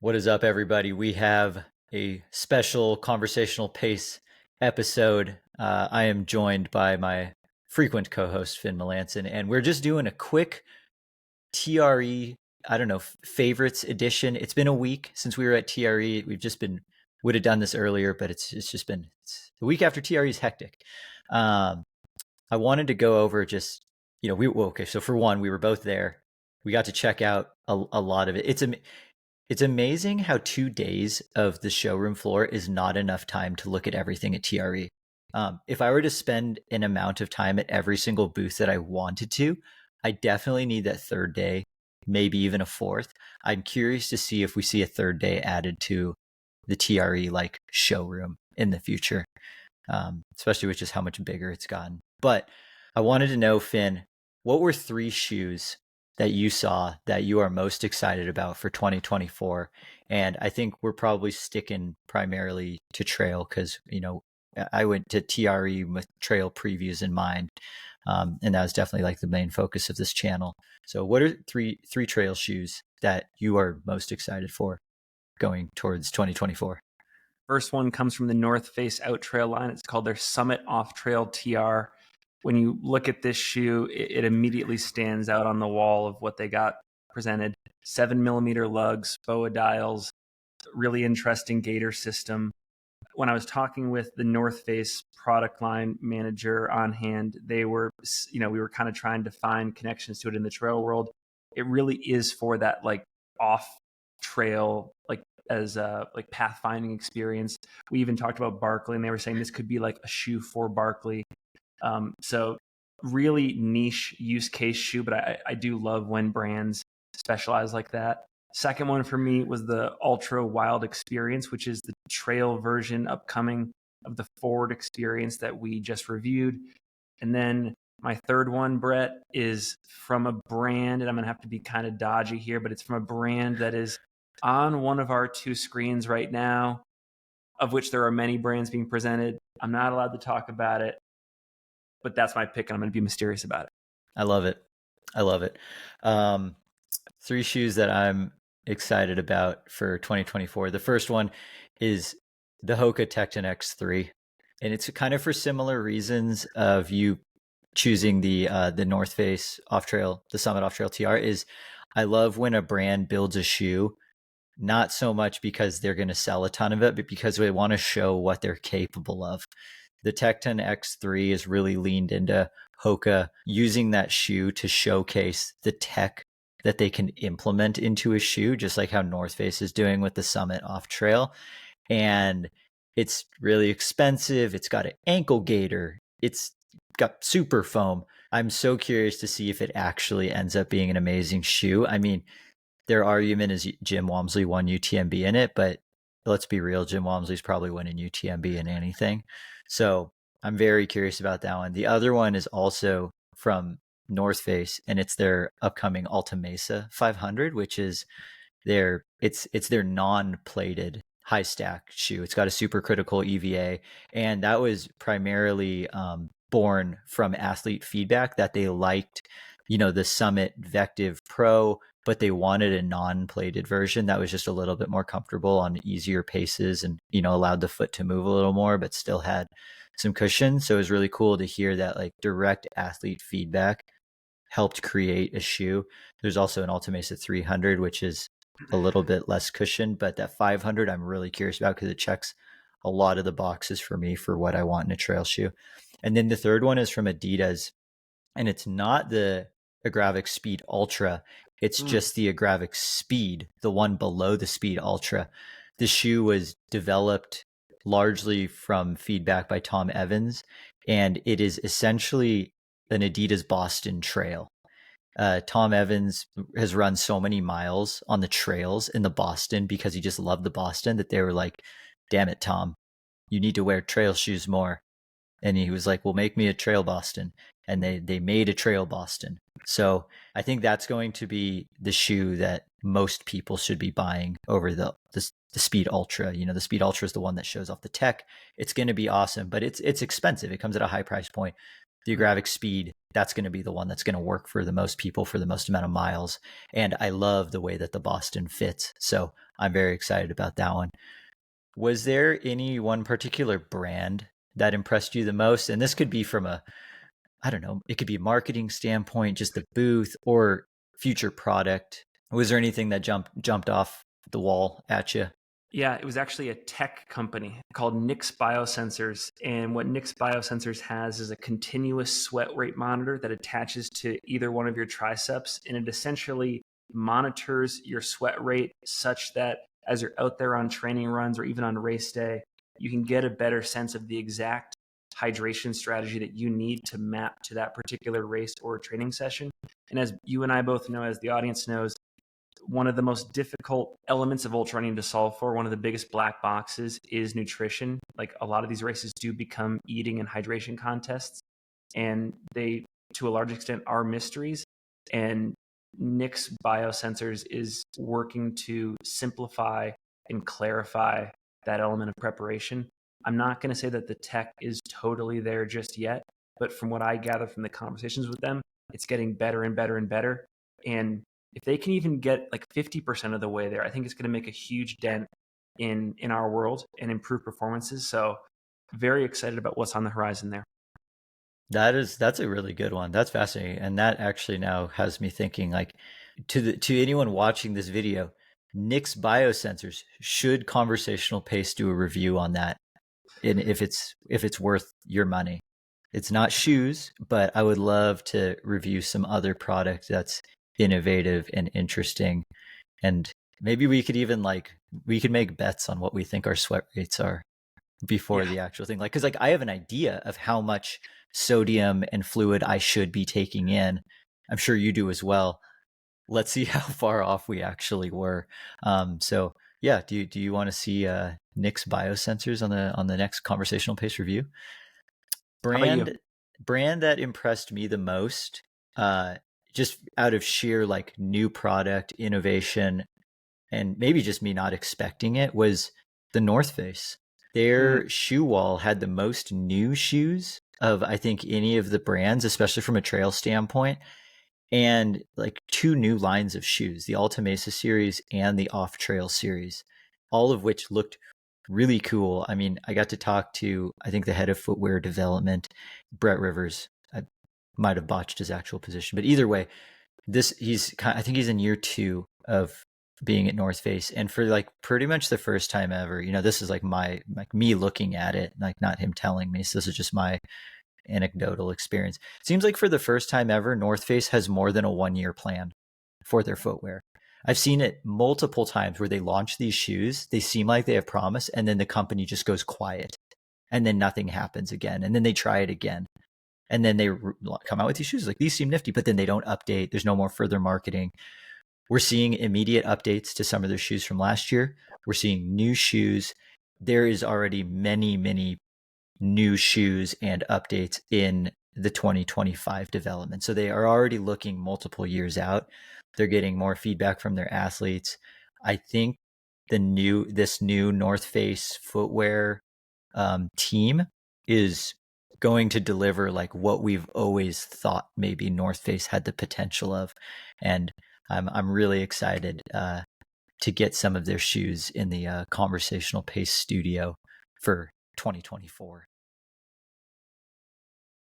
What is up, everybody? We have a special conversational pace episode. I am joined by my frequent co-host, Finn Melanson, and we're just doing a quick TRE, I don't know, favorites edition. It's been a week since we were at TRE. Would have done this earlier, but it's the week after TRE is hectic. I wanted to go over okay, so for one, we were both there. We got to check out a lot of it. It's amazing how 2 days of the showroom floor is not enough time to look at everything at TRE. If I were to spend an amount of time at every single booth that I wanted to, I definitely need that third day, maybe even a fourth. I'm curious to see if we see a third day added to the TRE like showroom in the future, especially with just how much bigger it's gotten. But I wanted to know, Finn, what were 3 shoes that you saw that you are most excited about for 2024? And I think we're probably sticking primarily to trail because, I went to TRE with trail previews in mind. And that was definitely like the main focus of this channel. So what are three trail shoes that you are most excited for going towards 2024? First one comes from the North Face Out Trail line. It's called their Summit Off Trail TR. When you look at this shoe, it immediately stands out on the wall of what they got presented. 7mm lugs, BOA dials, really interesting gator system. When I was talking with the North Face product line manager on hand, we were kind of trying to find connections to it in the trail world. It really is for that like off trail, as a like pathfinding experience. We even talked about Barkley, and they were saying this could be like a shoe for Barkley. So really niche use case shoe, but I do love when brands specialize like that. Second one for me was the Ultra Wild Experience, which is the trail version upcoming of the Forward Experience that we just reviewed. And then my third one, Brett, is from a brand, and I'm going to have to be kind of dodgy here, but it's from a brand that is on one of our 2 screens right now, of which there are many brands being presented. I'm not allowed to talk about it, but that's my pick, and I'm going to be mysterious about it. I love it. I love it. 3 shoes that I'm excited about for 2024. The first one is the Hoka Tecton X3, and it's kind of for similar reasons of you choosing the North Face Off Trail, the Summit Off Trail TR. Is I love when a brand builds a shoe, not so much because they're going to sell a ton of it, but because they want to show what they're capable of. The Tecton X3 is really leaned into Hoka using that shoe to showcase the tech that they can implement into a shoe, just like how North Face is doing with the Summit Off Trail. And it's really expensive. It's got an ankle gaiter. It's got super foam. I'm so curious to see if it actually ends up being an amazing shoe. I mean, their argument is Jim Walmsley won UTMB in it, but let's be real, Jim Walmsley's probably winning UTMB in anything. So I'm very curious about that one. The other one is also from North Face, and it's their upcoming Alta Mesa 500, which is their non-plated high stack shoe. It's got a supercritical EVA, and that was primarily born from athlete feedback that they liked, the Summit Vective Pro, but they wanted a non-plated version that was just a little bit more comfortable on easier paces and, allowed the foot to move a little more, but still had some cushion. So it was really cool to hear that like direct athlete feedback helped create a shoe. There's also an Alta Mesa 300, which is a little bit less cushion, but that 500 I'm really curious about because it checks a lot of the boxes for me for what I want in a trail shoe. And then the third one is from Adidas, and it's not the Agravic Speed Ultra. It's just the Agravic Speed, the one below the Speed Ultra. The shoe was developed largely from feedback by Tom Evans, and it is essentially an Adidas Boston Trail. Tom Evans has run so many miles on the trails in the Boston because he just loved the Boston that they were like, damn it, Tom, you need to wear trail shoes more. And he was like, well, make me a Trail Boston. And they made a Trail Boston. So I think that's going to be the shoe that most people should be buying over the Speed Ultra. The Speed Ultra is the one that shows off the tech. It's going to be awesome, but it's expensive. It comes at a high price point. the agravic speed, that's going to be the one that's going to work for the most people for the most amount of miles. And I love the way that the Boston fits. So I'm very excited about that one. Was there any one particular brand that impressed you the most? And this could be from a, I don't know, it could be a marketing standpoint, just the booth or future product. Was there anything that jumped off the wall at you? Yeah, it was actually a tech company called Nix Biosensors. And what Nix Biosensors has is a continuous sweat rate monitor that attaches to either one of your triceps. And it essentially monitors your sweat rate such that as you're out there on training runs or even on race day, you can get a better sense of the exact hydration strategy that you need to map to that particular race or training session. And as you and I both know, as the audience knows, one of the most difficult elements of ultra running to solve for, one of the biggest black boxes, is nutrition. Like, a lot of these races do become eating and hydration contests, and they, to a large extent, are mysteries. And Nix Biosensors is working to simplify and clarify that element of preparation. I'm not going to say that the tech is totally there just yet, but from what I gather from the conversations with them, it's getting better and better and better. And if they can even get like 50% of the way there, I think it's going to make a huge dent in our world and improve performances. So very excited about what's on the horizon there. That's a really good one. That's fascinating. And that actually now has me thinking like to anyone watching this video, Nick's biosensors, should Conversational Pace do a review on that? And if it's worth your money. It's not shoes, but I would love to review some other product that's innovative and interesting. And maybe we could even we could make bets on what we think our sweat rates are before Yeah. the actual thing. Like, cause like I have an idea of how much sodium and fluid I should be taking in. I'm sure you do as well. Let's see how far off we actually were. So yeah, do you want to see Nick's biosensors on the next Conversational Pace review? How about you? Brand that impressed me the most, uh, just out of sheer like new product innovation and maybe just me not expecting it, was the North Face. Mm, Their shoe wall had the most new shoes of I think any of the brands, especially from a trail standpoint, and like two new lines of shoes, the Alta Mesa series and the Off Trail series, all of which looked really cool. I mean, I got to talk to, I think, the head of footwear development, Brett Rivers. I might have botched his actual position, but either way, I think he's in year 2 of being at North Face, and for like pretty much the first time ever, this is like me looking at it, like not him telling me. So this is just my anecdotal experience. It seems like for the first time ever, North Face has more than a 1 year plan for their footwear. I've seen it multiple times where they launch these shoes, they seem like they have promise, and then the company just goes quiet, and then nothing happens again, and then they try it again, and then they come out with these shoes like these seem nifty, but then they don't update. There's no more further marketing. We're seeing immediate updates to some of their shoes from last year. We're seeing new shoes. There is already many new shoes and updates in the 2025 development. So they are already looking multiple years out. They're getting more feedback from their athletes. I think this new North Face footwear team is going to deliver like what we've always thought maybe North Face had the potential of, and I'm really excited to get some of their shoes in the Conversational Pace studio for 2024.